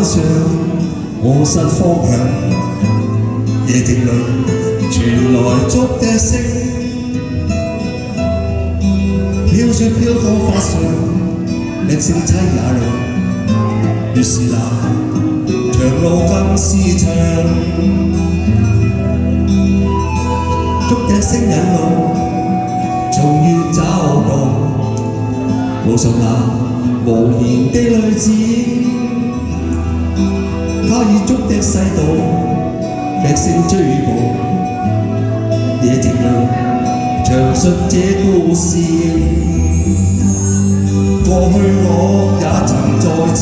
上，我失方向，夜靜裏傳來竹笛聲，飄雪飄過髮上，笛聲凄啞裏，於是那長路更是長，竹笛聲引路，終於找到路上那無言的女子。他以竹笛細道，笛聲追捕，夜靜裏詳述這故事。過去我也曾在此，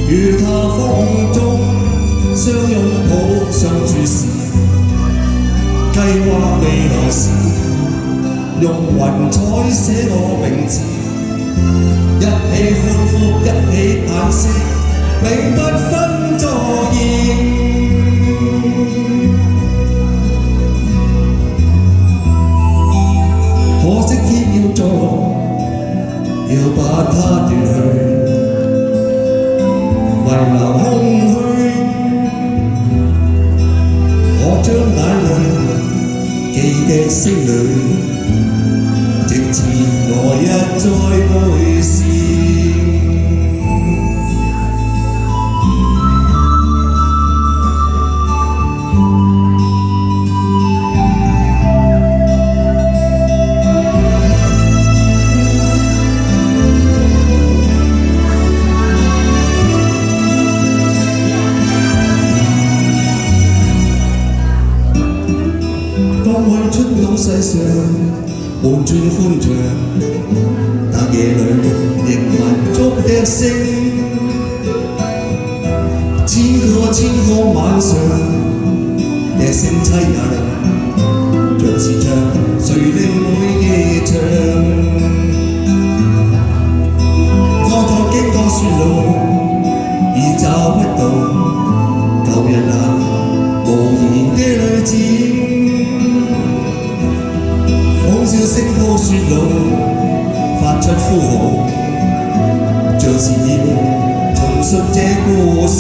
與他風中相擁抱相注視，計劃未來時，用雲彩寫我名字，一起歡呼，一起嘆息，永不分昨夜。可惜天要作弄，要把它奪去，遺留空虛。我將眼淚記的聲裏，直至來日再會時。當我出到世上，滿轉歡暢，但夜裏仍聞竹笛聲。千個晚上，笛聲凄啞裏，像是唱誰的每夜唱。我在經過雪路，已找不到舊日那無言的女子。風笑聲鋪雪路，發出呼號，像是要重述這故事。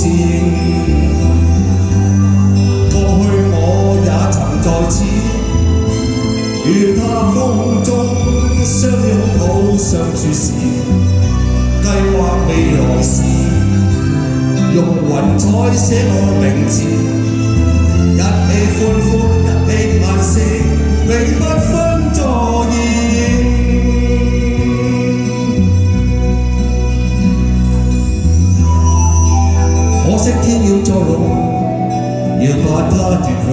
過去我也曾在此，與他風中相擁抱相注視，計劃未來時，用雲彩寫我名字，一起歡呼，一起嘆息，永不分昨夜。可惜天要作弄，要把它奪去。